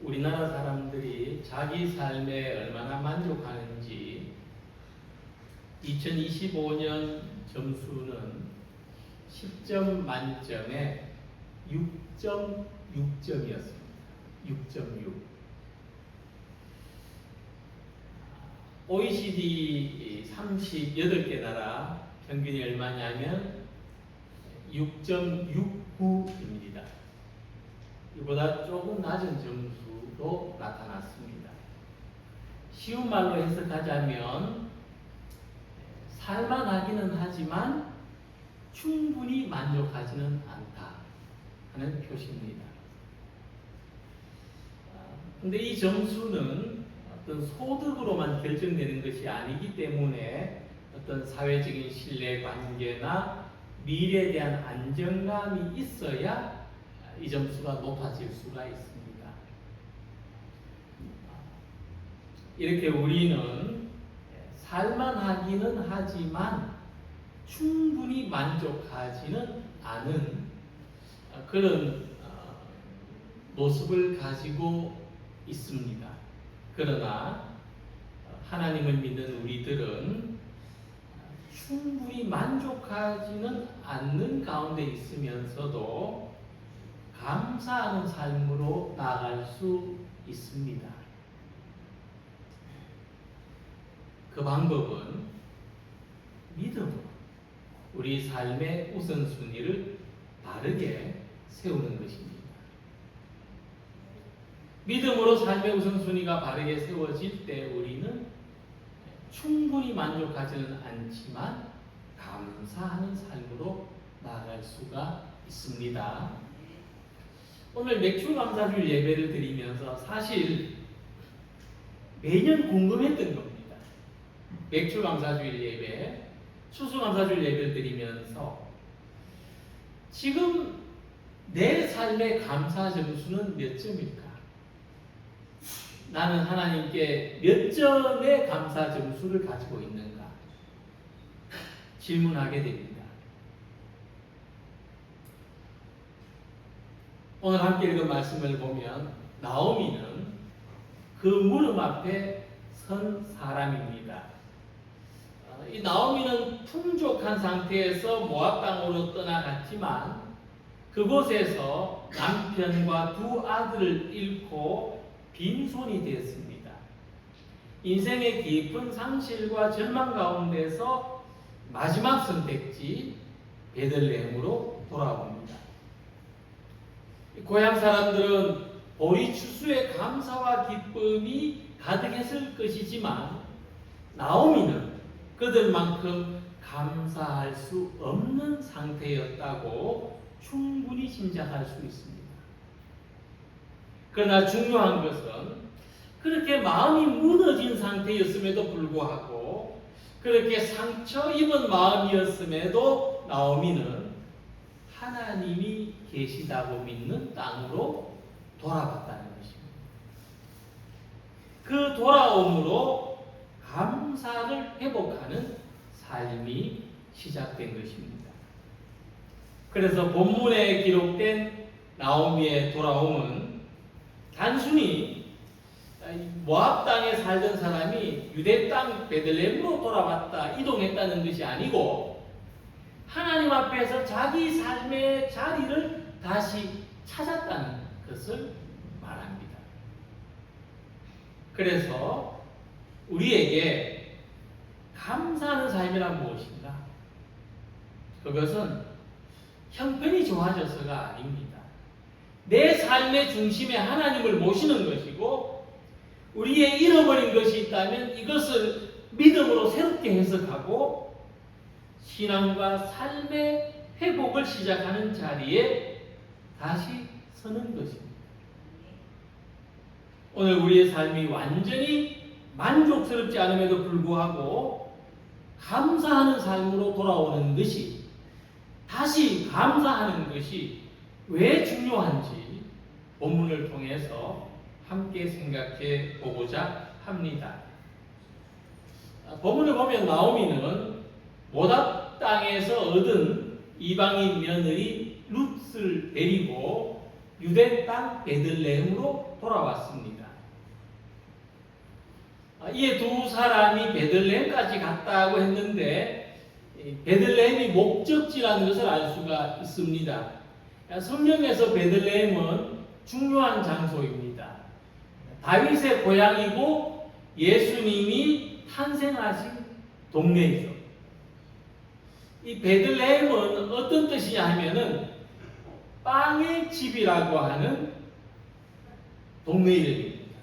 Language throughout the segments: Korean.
우리나라 사람들이 자기 삶에 얼마나 만족하는지 2025년 점수는 10점 만점에 6.6점이었습니다. 6.6. OECD 38개 나라 평균이 얼마냐면 6.69입니다. 이보다 조금 낮은 점수로 나타났습니다. 쉬운 말로 해석하자면 살만하기는 하지만 충분히 만족하지는 않다 하는 표시입니다. 근데 이 점수는 어떤 소득으로만 결정되는 것이 아니기 때문에 어떤 사회적인 신뢰관계나 미래에 대한 안정감이 있어야 이 점수가 높아질 수가 있습니다. 이렇게 우리는 살만하기는 하지만 충분히 만족하지는 않은 그런 모습을 가지고 있습니다. 그러나 하나님을 믿는 우리들은 충분히 만족하지는 않는 가운데 있으면서도 감사하는 삶으로 나아갈 수 있습니다. 그 방법은 믿음으로 우리 삶의 우선순위를 바르게 세우는 것입니다. 믿음으로 삶의 우선순위가 바르게 세워질 때 우리는 충분히 만족하지는 않지만 감사하는 삶으로 나아갈 수가 있습니다. 오늘 맥주감사주일 예배를 드리면서 사실 매년 궁금했던 겁니다. 맥주감사주일 예배, 추수감사주일 예배를 드리면서 지금 내 삶의 감사 점수는 몇 점일까? 나는 하나님께 몇 점의 감사 점수를 가지고 있는가? 질문하게 됩니다. 오늘 함께 읽은 말씀을 보면 나오미는 그 무릎 앞에 선 사람입니다. 이 나오미는 풍족한 상태에서 모압 땅으로 떠나갔지만 그곳에서 남편과 두 아들을 잃고 빈손이 되었습니다. 인생의 깊은 상실과 절망 가운데서 마지막 선택지 베들레헴으로 돌아옵니다. 고향 사람들은 보리 추수의 감사와 기쁨이 가득했을 것이지만 나오미는 그들만큼 감사할 수 없는 상태였다고 충분히 짐작할 수 있습니다. 그러나 중요한 것은 그렇게 마음이 무너진 상태였음에도 불구하고 그렇게 상처 입은 마음이었음에도 나오미는 하나님이 계시다고 믿는 땅으로 돌아갔다는 것입니다. 그 돌아옴으로 감사를 회복하는 삶이 시작된 것입니다. 그래서 본문에 기록된 나오미의 돌아옴은 단순히 모압 땅에 살던 사람이 유대 땅 베들레헴으로 돌아왔다, 이동했다는 것이 아니고 하나님 앞에서 자기 삶의 자리를 다시 찾았다는 것을 말합니다. 그래서 우리에게 감사하는 삶이란 무엇인가? 그것은 형편이 좋아져서가 아닙니다. 내 삶의 중심에 하나님을 모시는 것이고 우리의 잃어버린 것이 있다면 이것을 믿음으로 새롭게 해석하고 신앙과 삶의 회복을 시작하는 자리에 다시 서는 것입니다. 오늘 우리의 삶이 완전히 만족스럽지 않음에도 불구하고 감사하는 삶으로 돌아오는 것이, 다시 감사하는 것이 왜 중요한지 본문을 통해서 함께 생각해 보고자 합니다. 본문을 보면 나오미는 모압 땅에서 얻은 이방인 며느리 룻을 데리고 유대 땅 베들레헴으로 돌아왔습니다. 이에 두 사람이 베들레헴까지 갔다고 했는데 베들레헴이 목적지라는 것을 알 수가 있습니다. 성경에서 베들레헴은 중요한 장소입니다. 다윗의 고향이고 예수님이 탄생하신 동네이죠. 이 베들레헴은 어떤 뜻이냐 하면은 빵의 집이라고 하는 동네 이름입니다.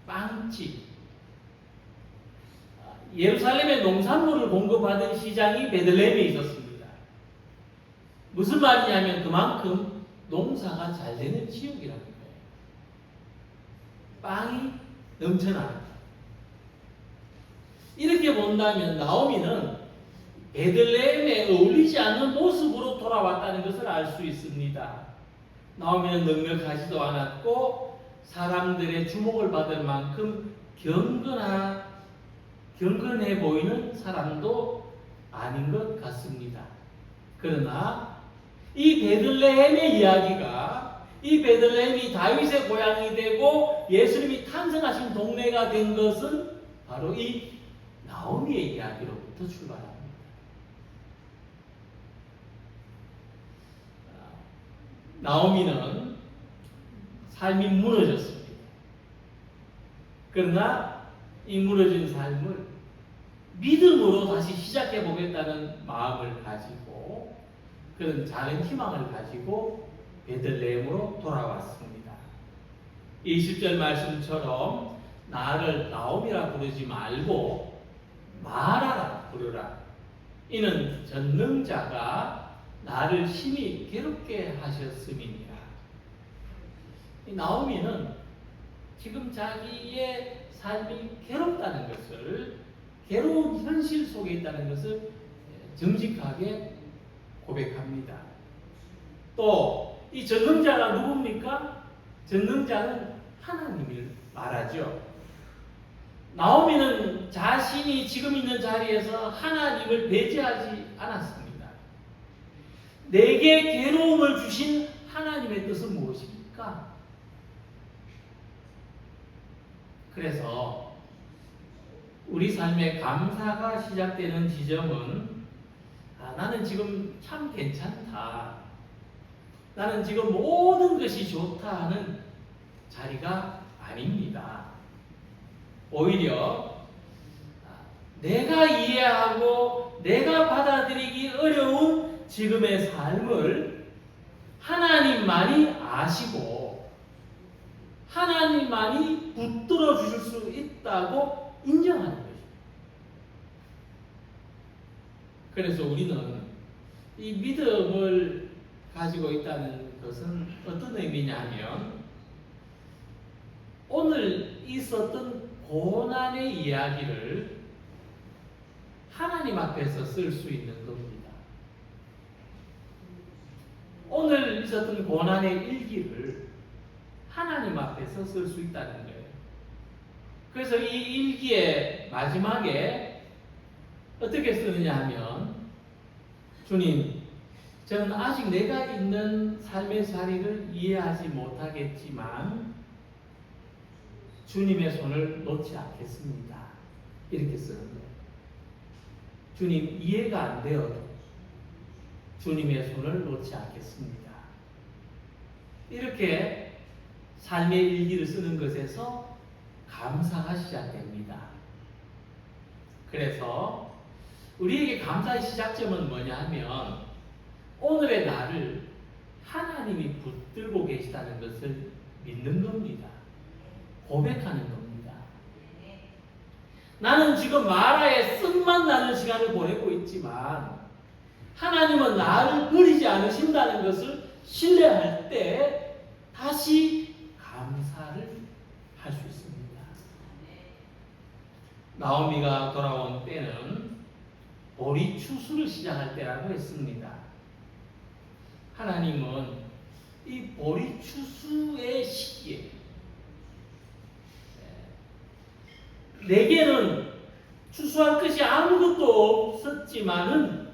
빵집. 예루살렘에 농산물을 공급하던 시장이 베들레헴에 있었습니다. 무슨 말이냐면 그만큼 농사가 잘 되는 지역이라는 거예요. 빵이 넘쳐납니다. 이렇게 본다면 나오미는 베들레헴에 어울리지 않는 모습으로 돌아왔다는 것을 알 수 있습니다. 나오미는 넉넉하지도 않았고 사람들의 주목을 받을 만큼 경건해 보이는 사람도 아닌 것 같습니다. 그러나 이 베들레헴의 이야기가 이 베들레헴이 다윗의 고향이 되고 예수님이 탄생하신 동네가 된 것은 바로 이 나오미의 이야기로부터 출발합니다. 나오미는 삶이 무너졌습니다. 그러나 이 무너진 삶을 믿음으로 다시 시작해 보겠다는 마음을 가지고 그런 작은 희망을 가지고 베들레헴으로 돌아왔습니다. 20절 말씀처럼 나를 나오미라 부르지 말고 마라라 부르라. 이는 전능자가 나를 심히 괴롭게 하셨음이니라. 나오미는 지금 자기의 삶이 괴롭다는 것을, 괴로운 현실 속에 있다는 것을 정직하게 고백합니다. 또 이 전능자가 누굽니까? 전능자는 하나님을 말하죠. 나오미는 자신이 지금 있는 자리에서 하나님을 배제하지 않았습니다. 내게 괴로움을 주신 하나님의 뜻은 무엇입니까? 그래서 우리 삶의 감사가 시작되는 지점은 나는 지금 참 괜찮다. 나는 지금 모든 것이 좋다 하는 자리가 아닙니다. 오히려 내가 이해하고 내가 받아들이기 어려운 지금의 삶을 하나님만이 아시고 하나님만이 붙들어 주실 수 있다고 인정하는 것입니다. 그래서 우리는 이 믿음을 가지고 있다는 것은 어떤 의미냐면 오늘 있었던 고난의 이야기를 하나님 앞에서 쓸 수 있는 겁니다. 오늘 있었던 고난의 일기를 하나님 앞에서 쓸 수 있다는 거예요. 그래서 이 일기의 마지막에 어떻게 쓰느냐 하면 주님, 저는 아직 내가 있는 삶의 자리를 이해하지 못하겠지만 주님의 손을 놓지 않겠습니다. 이렇게 쓰는 거예요. 주님, 이해가 안 되어도 주님의 손을 놓지 않겠습니다. 이렇게 삶의 일기를 쓰는 것에서 감사가 시작됩니다. 그래서 우리에게 감사의 시작점은 뭐냐 하면 오늘의 나를 하나님이 붙들고 계시다는 것을 믿는 겁니다. 고백하는 겁니다. 나는 지금 마라에 쓴맛 나는 시간을 보내고 있지만 하나님은 나를 버리지 않으신다는 것을 신뢰할 때 다시 감사를 할 수 있습니다. 나오미가 돌아온 때는 보리 추수를 시작할 때라고 했습니다. 하나님은 이 보리 추수의 시기에 내게는 추수할 것이 아무것도 없었지만은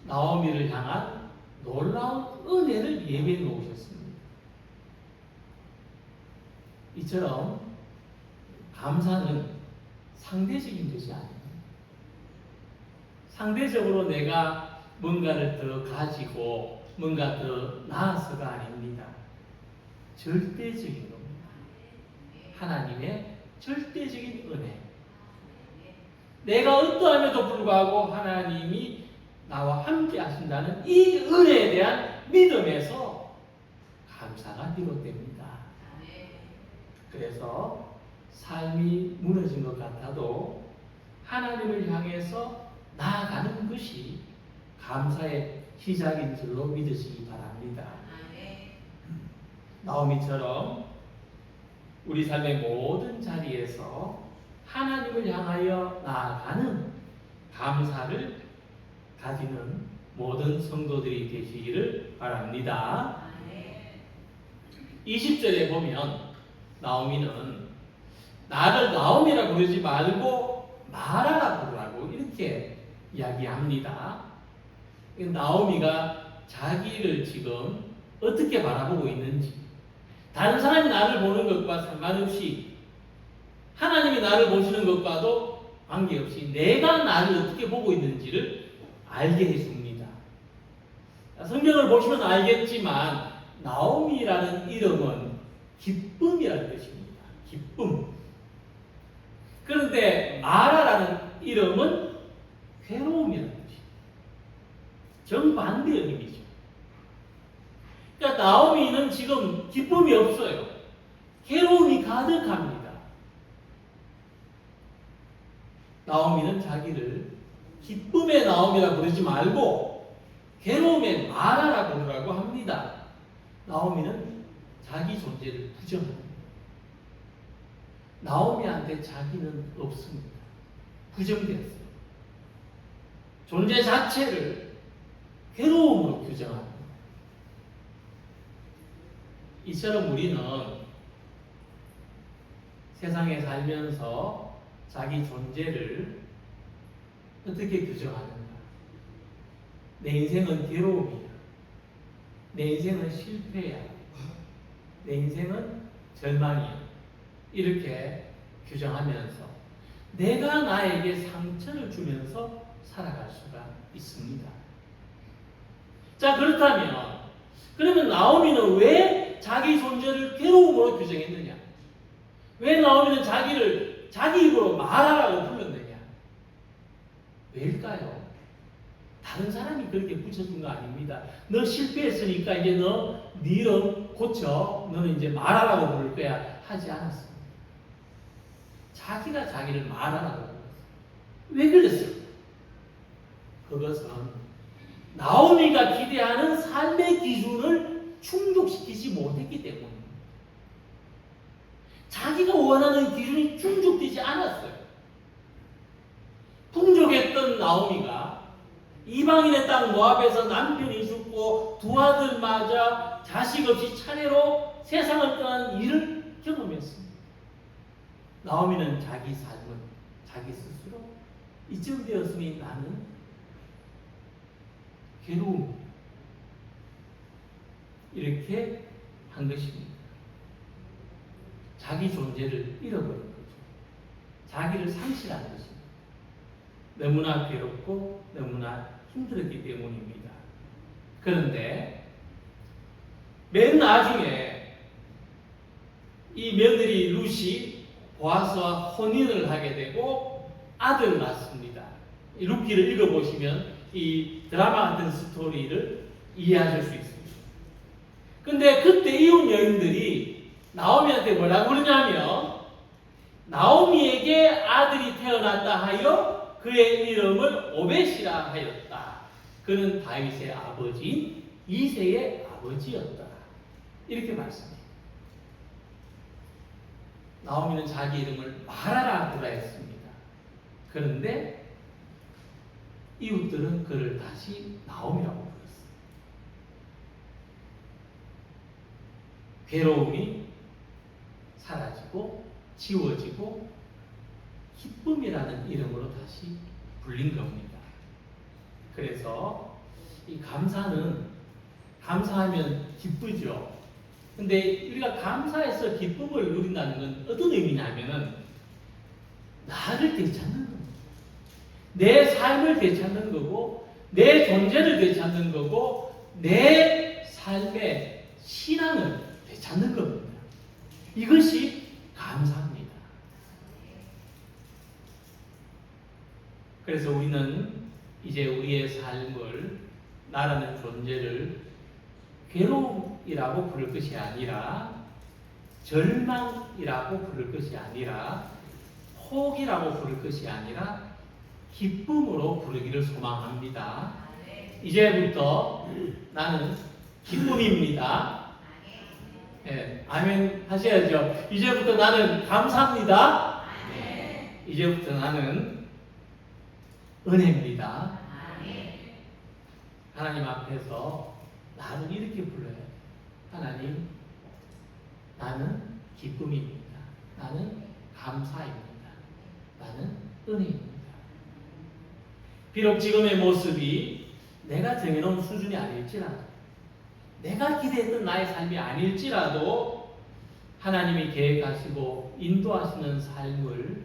나오미를 향한 놀라운 은혜를 예비해 놓으셨습니다. 이처럼 감사는 상대적인 것이 아닙니다. 상대적으로 내가 뭔가를 더 가지고 뭔가 더 나아서가 아닙니다. 절대적인 겁니다. 하나님의 절대적인 은혜. 내가 어떠함에도 불구하고 하나님이 나와 함께 하신다는 이 은혜에 대한 믿음에서 감사가 비롯됩니다. 그래서 삶이 무너진 것 같아도 하나님을 향해서 나아가는 것이 감사의 시작인 줄로 믿으시기 바랍니다. 나오미처럼 우리 삶의 모든 자리에서 하나님을 향하여 나아가는 감사를 가지는 모든 성도들이 되시기를 바랍니다. 20절에 보면 나오미는 나를 나오미라 부르지 말고 마라라 부르라고 이렇게 이야기합니다. 나오미가 자기를 지금 어떻게 바라보고 있는지, 다른 사람이 나를 보는 것과 상관없이 하나님이 나를 보시는 것과도 관계없이 내가 나를 어떻게 보고 있는지를 알게 해줍니다. 성경을 보시면 알겠지만 나오미라는 이름은 기쁨이라는 뜻입니다. 기쁨. 그런데 마라라는 이름은 괴로움이라는 뜻입니다. 정반대의 의미죠. 그러니까 나오미는 지금 기쁨이 없어요. 괴로움이 가득합니다. 나오미는 자기를 기쁨의 나오미라 부르지 말고 괴로움의 마라라 부르라고 합니다. 나오미는 자기 존재를 부정합니다. 나오미한테 자기는 없습니다. 부정되었어요. 존재 자체를 괴로움으로 규정합니다. 이처럼 우리는 세상에 살면서 자기 존재를 어떻게 규정하는가? 내 인생은 괴로움이야. 내 인생은 실패야. 내 인생은 절망이야. 이렇게 규정하면서 내가 나에게 상처를 주면서 살아갈 수가 있습니다. 자, 그렇다면 그러면 나오미는 왜 자기 존재를 괴로움으로 규정했느냐? 왜 나오미는 자기를 자기 입으로 말하라고 불렀느냐? 왜일까요? 다른 사람이 그렇게 붙여준 거 아닙니다. 너 실패했으니까 이제 네 이름 고쳐. 너는 이제 말하라고 부를 거야. 하지 않았습니다. 자기가 자기를 말하라고 불렀어요. 왜 그랬어요? 그것은 나오미가 기대하는 삶의 기준을 충족시키지 못했기 때문입니다. 자기가 원하는 기준이 충족되지 않았어요. 풍족했던 나오미가 이방인의 땅 모압에서 남편이 죽고 두 아들 맞아 자식 없이 차례로 세상을 떠난 일을 경험했습니다. 나오미는 자기 삶은 자기 스스로 이쯤 되었으니 나는 괴로움 이렇게 한 것입니다. 자기 존재를 잃어버린 거죠. 자기를 상실한 것입니다. 너무나 괴롭고 너무나 힘들었기 때문입니다. 그런데 맨 나중에 이 며느리 룻이 보아스와 혼인을 하게 되고 아들을 낳습니다. 룻기를 읽어보시면 이 드라마 같은 스토리를 이해하실 수 있습니다. 근데 그때 이웃 여인들이 나오미한테 뭐라고 그러냐면 나오미에게 아들이 태어났다 하여 그의 이름을 오벳이라 하였다. 그는 다윗의 아버지인 이새의 아버지였다. 이렇게 말씀해요. 나오미는 자기 이름을 마라라 부라 했습니다. 그런데 이웃들은 그를 다시 나오미라고 불렀어요. 괴로움이 사라지고 지워지고 기쁨이라는 이름으로 다시 불린 겁니다. 그래서 이 감사는 감사하면 기쁘죠. 근데 우리가 감사해서 기쁨을 누린다는 건 어떤 의미냐면은 나를 되찾는 겁니다. 내 삶을 되찾는 거고 내 존재를 되찾는 거고 내 삶의 신앙을 되찾는 겁니다. 이것이 감사입니다. 그래서 우리는 이제 우리의 삶을 나라는 존재를 괴로움이라고 부를 것이 아니라 절망이라고 부를 것이 아니라 포기라고 부를 것이 아니라 기쁨으로 부르기를 소망합니다. 이제부터 나는 기쁨입니다. 네, 아멘 하셔야죠. 이제부터 나는 감사합니다. 이제부터 나는 은혜입니다. 하나님 앞에서 나를 이렇게 불러요. 하나님, 나는 기쁨입니다. 나는 감사입니다. 나는 은혜입니다. 비록 지금의 모습이 내가 정해놓은 수준이 아닐지라도, 내가 기대했던 나의 삶이 아닐지라도 하나님이 계획하시고 인도하시는 삶을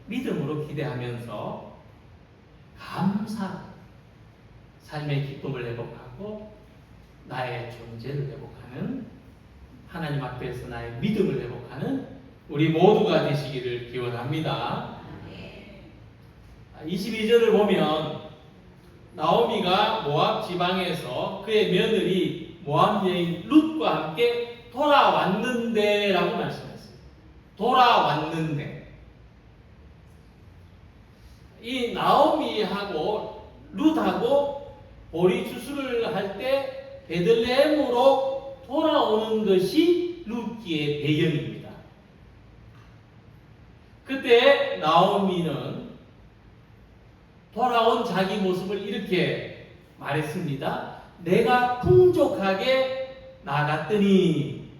믿음으로 기대하면서 감사, 삶의 기쁨을 회복하고 나의 존재를 회복하는, 하나님 앞에서 나의 믿음을 회복하는 우리 모두가 되시기를 기원합니다. 22절을 보면 나오미가 모압 지방에서 그의 며느리 모압 여인 룻과 함께 돌아왔는데 라고 말씀했어요. 돌아왔는데. 이 나오미하고 룻하고 보리 추수를 할 때 베들레헴으로 돌아오는 것이 룻기의 배경입니다. 그때 나오미는 돌아온 자기 모습을 이렇게 말했습니다. 내가 풍족하게 나갔더니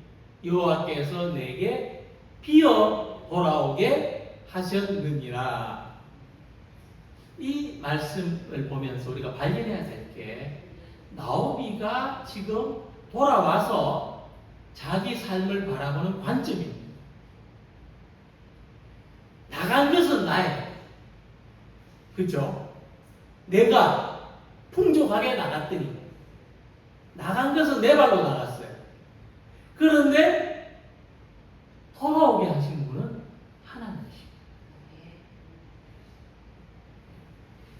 여호와께서 내게 비어 돌아오게 하셨느니라. 이 말씀을 보면서 우리가 발견해야 될 게, 나오미가 지금 돌아와서 자기 삶을 바라보는 관점입니다. 나간 것은 나예요. 그렇죠? 내가 풍족하게 나갔더니 나간 것은 내 발로 나갔어요. 그런데 돌아오게 하신 분은 하나님이십니다.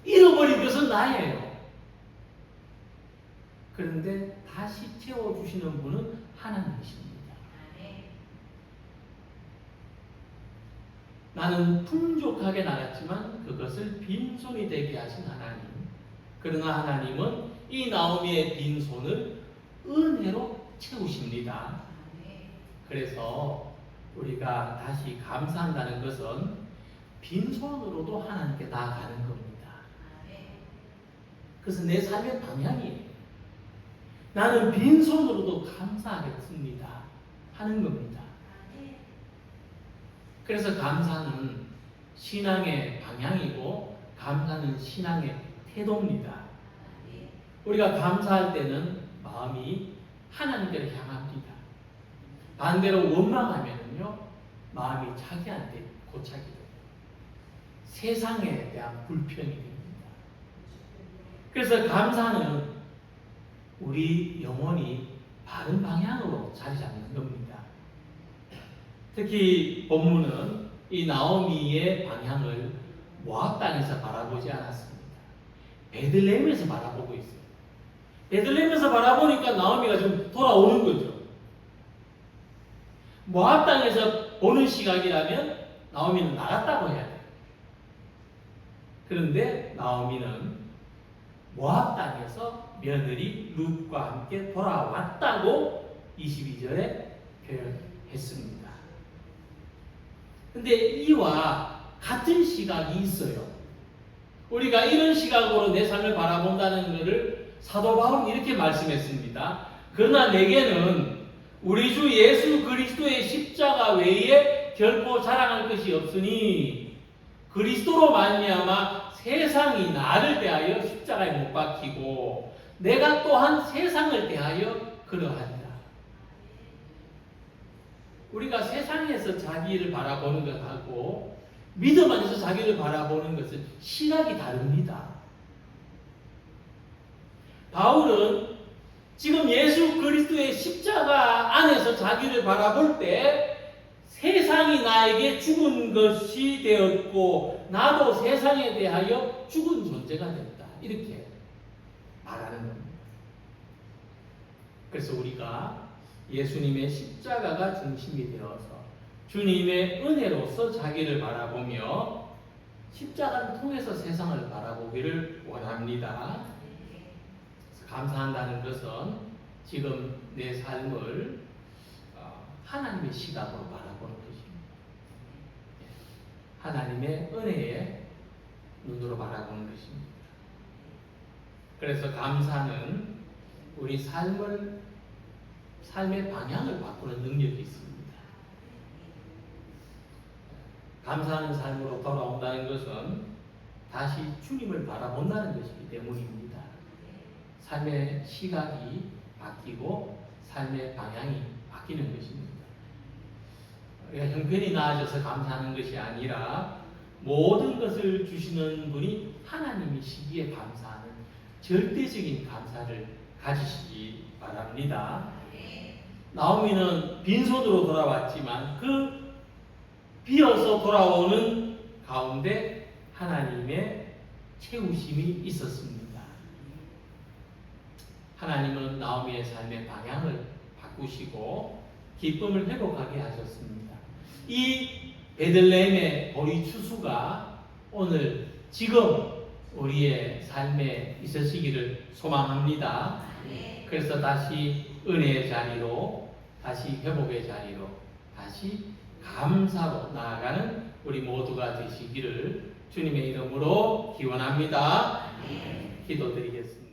잃어버린 것은 나예요. 그런데 다시 채워주시는 분은 하나님이십니다. 나는 풍족하게 나갔지만 그것을 빈손이 되게 하신 하나님. 그러나 하나님은 이 나오미의 빈손을 은혜로 채우십니다. 그래서 우리가 다시 감사한다는 것은 빈손으로도 하나님께 나아가는 겁니다. 그래서 내 삶의 방향이에요. 나는 빈손으로도 감사하겠습니다 하는 겁니다. 그래서 감사는 신앙의 방향이고 감사는 신앙의 태도입니다. 우리가 감사할 때는 마음이 하나님께로 향합니다. 반대로 원망하면요, 마음이 자기한테 고착이 돼요. 세상에 대한 불평이 됩니다. 그래서 감사는 우리 영혼이 바른 방향으로 자리 잡는 겁니다. 특히 본문은 이 나오미의 방향을 모압 땅에서 바라보지 않았습니다. 베들레헴에서 바라보고 있어요. 베들레헴에서 바라보니까 나오미가 좀 돌아오는 거죠. 모압 땅에서 보는 시각이라면 나오미는 나갔다고 해야 돼요. 그런데 나오미는 모압 땅에서 며느리 룻과 함께 돌아왔다고 22절에 표현했습니다. 근데 이와 같은 시각이 있어요. 우리가 이런 시각으로 내 삶을 바라본다는 것을 사도 바울은 이렇게 말씀했습니다. 그러나 내게는 우리 주 예수 그리스도의 십자가 외에 결코 자랑할 것이 없으니 그리스도로 말미암아 세상이 나를 대하여 십자가에 못 박히고 내가 또한 세상을 대하여 그러하리라. 우리가 세상에서 자기를 바라보는 것하고 믿음 안에서 자기를 바라보는 것은 시각이 다릅니다. 바울은 지금 예수 그리스도의 십자가 안에서 자기를 바라볼 때 세상이 나에게 죽은 것이 되었고 나도 세상에 대하여 죽은 존재가 됐다. 이렇게 말하는 겁니다. 그래서 우리가 예수님의 십자가가 중심이 되어서 주님의 은혜로서 자기를 바라보며 십자가를 통해서 세상을 바라보기를 원합니다. 감사한다는 것은 지금 내 삶을 하나님의 시각으로 바라보는 것입니다. 하나님의 은혜의 눈으로 바라보는 것입니다. 그래서 감사는 우리 삶의 방향을 바꾸는 능력이 있습니다. 감사하는 삶으로 돌아온다는 것은 다시 주님을 바라본다는 것이기 때문입니다. 삶의 시각이 바뀌고 삶의 방향이 바뀌는 것입니다. 우리가 형편이 나아져서 감사하는 것이 아니라 모든 것을 주시는 분이 하나님이시기에 감사하는 절대적인 감사를 가지시기 바랍니다. 나오미는 빈손으로 돌아왔지만 그 비어서 돌아오는 가운데 하나님의 채우심이 있었습니다. 하나님은 나오미의 삶의 방향을 바꾸시고 기쁨을 회복하게 하셨습니다. 이 베들레헴의 보리 추수가 오늘 지금 우리의 삶에 있으시기를 소망합니다. 그래서 다시 은혜의 자리로, 다시 회복의 자리로, 다시 감사로 나아가는 우리 모두가 되시기를 주님의 이름으로 기원합니다. 기도드리겠습니다.